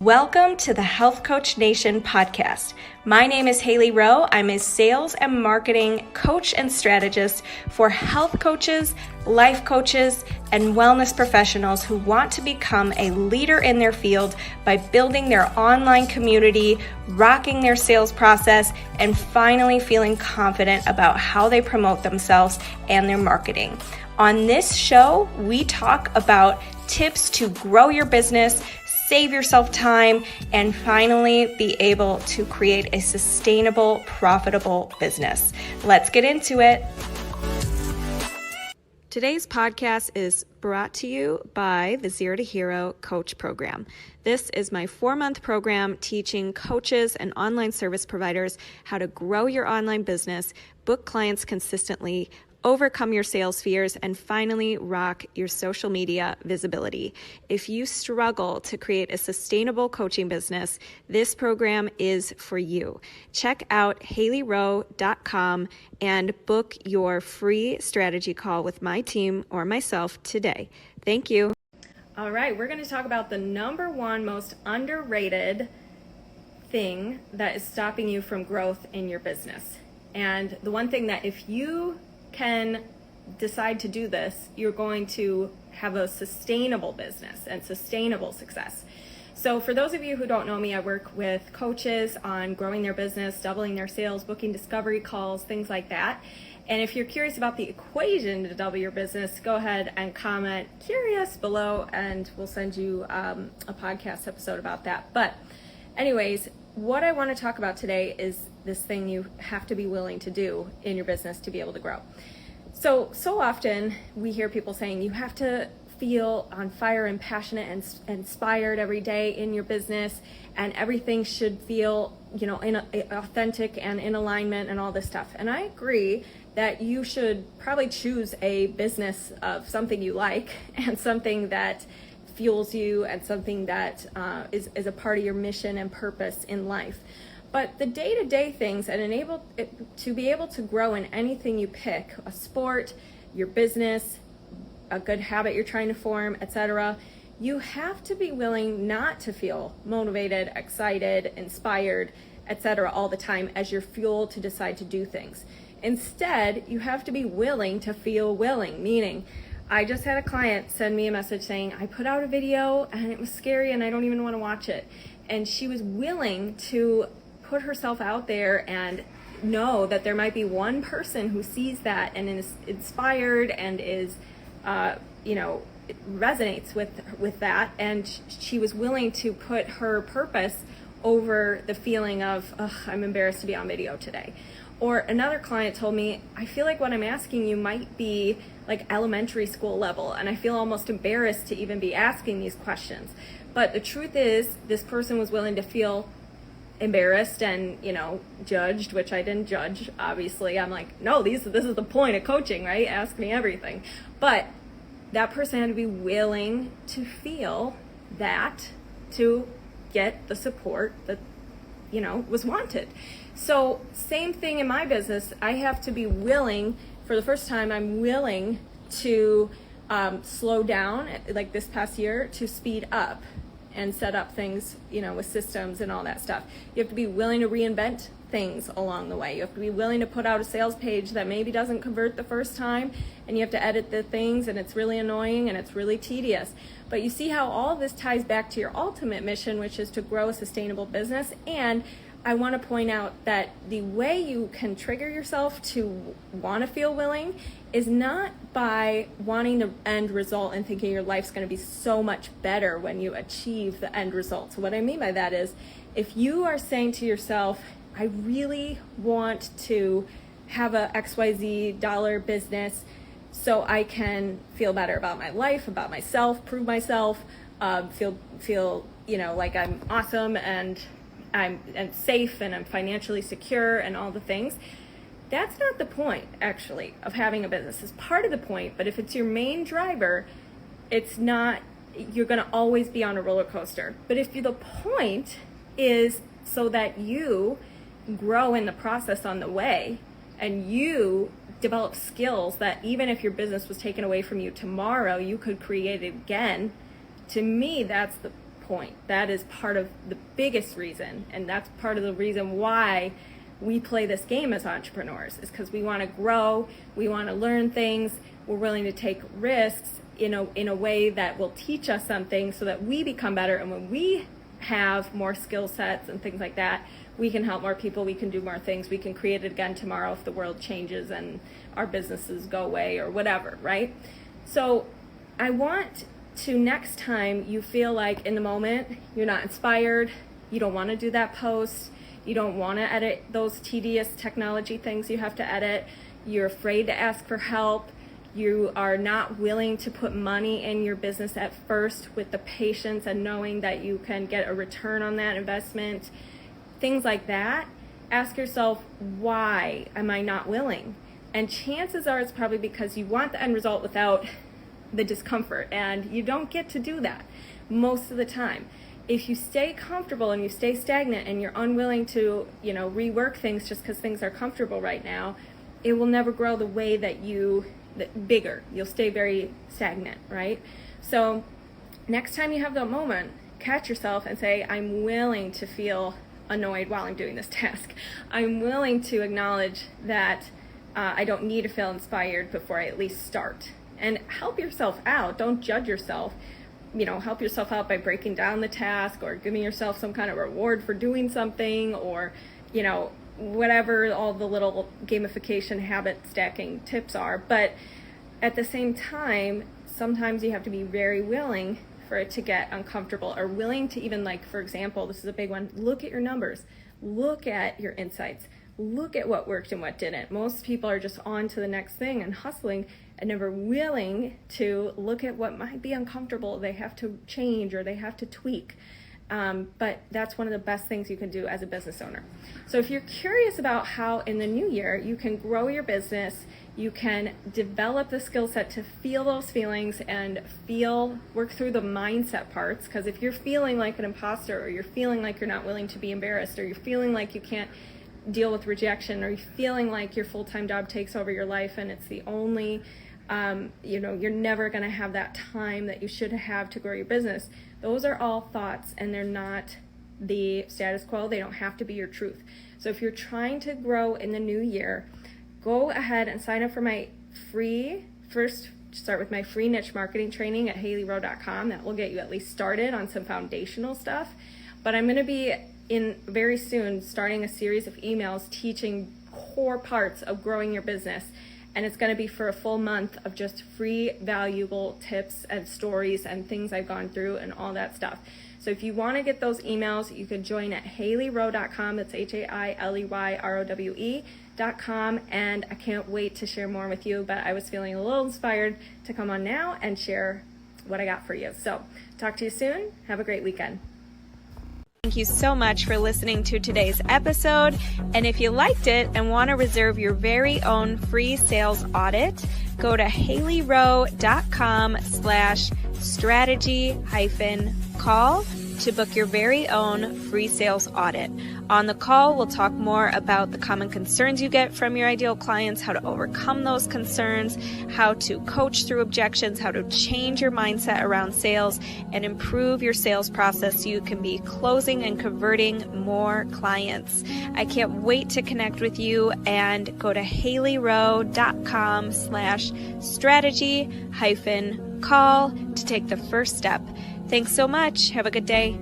Welcome to the Health Coach Nation podcast. My name is Hailey Rowe. I'm a sales and marketing coach and strategist for health coaches, life coaches, and wellness professionals who want to become a leader in their field by building their online community, rocking their sales process, and finally feeling confident about how they promote themselves and their marketing. On this show, we talk about tips to grow your business, save yourself time, and finally be able to create a sustainable, profitable business. Let's get into it. Today's podcast is brought to you by the Zero to Hero Coach Program. This is my 4-month program teaching coaches and online service providers how to grow your online business, book clients consistently, overcome your sales fears, and finally rock your social media visibility. If you struggle to create a sustainable coaching business, this program is for you. Check out HaileyRowe.com and book your free strategy call with my team or myself today. Thank you. All right, we're going to talk about the number one most underrated thing that is stopping you from growth in your business. And the one thing that if you can decide to do this, you're going to have a sustainable business and sustainable success. So for those of you who don't know me, I work with coaches on growing their business, doubling their sales, booking discovery calls, things like that. And if you're curious about the equation to double your business, go ahead and comment curious below and we'll send you a podcast episode about that. But anyways, what I want to talk about today is this thing you have to be willing to do in your business to be able to grow. So often we hear people saying you have to feel on fire and passionate and inspired every day in your business, and everything should feel, authentic and in alignment and all this stuff. And I agree that you should probably choose a business of something you like and something that fuels you and something that is a part of your mission and purpose in life. But the day-to-day things and to be able to grow in anything you pick, a sport, your business, a good habit you're trying to form, etc., you have to be willing not to feel motivated, excited, inspired, etc. all the time as your fuel to decide to do things. Instead, you have to be willing to feel willing, meaning I just had a client send me a message saying, I put out a video and it was scary and I don't even want to watch it. And she was willing to put herself out there and know that there might be one person who sees that and is inspired and is, resonates with that. And she was willing to put her purpose over the feeling of, I'm embarrassed to be on video today. Or another client told me, I feel like what I'm asking you might be like elementary school level, and I feel almost embarrassed to even be asking these questions. But the truth is, this person was willing to feel embarrassed and, judged, which I didn't judge, obviously. I'm like, no, this is the point of coaching, right? Ask me everything. But that person had to be willing to feel that to get the support that, was wanted. So same thing in my business. I have to be willing, for the first time, I'm willing to slow down, like this past year, to speed up and set up things, with systems and all that stuff. You have to be willing to reinvent things along the way. You have to be willing to put out a sales page that maybe doesn't convert the first time, and you have to edit the things, and it's really annoying and it's really tedious. But you see how all of this ties back to your ultimate mission, which is to grow a sustainable business. And I want to point out that the way you can trigger yourself to want to feel willing is not by wanting the end result and thinking your life's going to be so much better when you achieve the end result. So what I mean by that is, if you are saying to yourself, I really want to have a XYZ dollar business so I can feel better about my life, about myself, prove myself, feel like I'm awesome and I'm safe and I'm financially secure and all the things. That's not the point, actually, of having a business. It's part of the point, but if it's your main driver, it's not, you're going to always be on a roller coaster. But if the point is so that you grow in the process on the way and you develop skills that even if your business was taken away from you tomorrow, you could create it again, to me, that's the point. That is part of the biggest reason, and that's part of the reason why we play this game as entrepreneurs, is because we want to grow, we want to learn things, we're willing to take risks in a way that will teach us something so that we become better. And when we have more skill sets and things like that, we can help more people, we can do more things, we can create it again tomorrow if the world changes and our businesses go away or whatever, right? So I want to, next time you feel like in the moment you're not inspired, you don't want to do that post, you don't want to edit those tedious technology things you have to edit, you're afraid to ask for help, you are not willing to put money in your business at first with the patience and knowing that you can get a return on that investment, things like that, ask yourself, why am I not willing? And chances are it's probably because you want the end result without the discomfort, and you don't get to do that most of the time. If you stay comfortable and you stay stagnant and you're unwilling to, rework things just because things are comfortable right now, it will never grow the way that bigger. You'll stay very stagnant, right? So next time you have that moment, catch yourself and say, I'm willing to feel annoyed while I'm doing this task. I'm willing to acknowledge that I don't need to feel inspired before I at least start. And help yourself out. Don't judge yourself. Help yourself out by breaking down the task or giving yourself some kind of reward for doing something, or, whatever all the little gamification habit stacking tips are. But at the same time, sometimes you have to be very willing for it to get uncomfortable, or willing to even, like, for example, this is a big one, look at your numbers, look at your insights, look at what worked and what didn't. Most people are just on to the next thing and hustling and never willing to look at what might be uncomfortable, they have to change or they have to tweak. But that's one of the best things you can do as a business owner. So if you're curious about how in the new year you can grow your business, you can develop the skill set to feel those feelings and work through the mindset parts. Because if you're feeling like an imposter, or you're feeling like you're not willing to be embarrassed, or you're feeling like you can't deal with rejection, or you're feeling like your full-time job takes over your life and it's the only, you're never going to have that time that you should have to grow your business. Those are all thoughts, and they're not the status quo. They don't have to be your truth. So if you're trying to grow in the new year, go ahead and sign up for my start with my free niche marketing training at HaileyRowe.com. That will get you at least started on some foundational stuff. But I'm going to be very soon starting a series of emails teaching core parts of growing your business. And it's going to be for a full month of just free, valuable tips and stories and things I've gone through and all that stuff. So if you want to get those emails, you can join at HaileyRowe.com. That's HaileyRowe.com. And I can't wait to share more with you, but I was feeling a little inspired to come on now and share what I got for you. So talk to you soon. Have a great weekend. Thank you so much for listening to today's episode. And if you liked it and want to reserve your very own free sales audit, go to HaileyRowe.com/strategy-call to book your very own free sales audit. On the call, we'll talk more about the common concerns you get from your ideal clients, how to overcome those concerns, how to coach through objections, how to change your mindset around sales, and improve your sales process so you can be closing and converting more clients. I can't wait to connect with you, and go to HaileyRowe.com/strategy-call to take the first step. Thanks so much. Have a good day.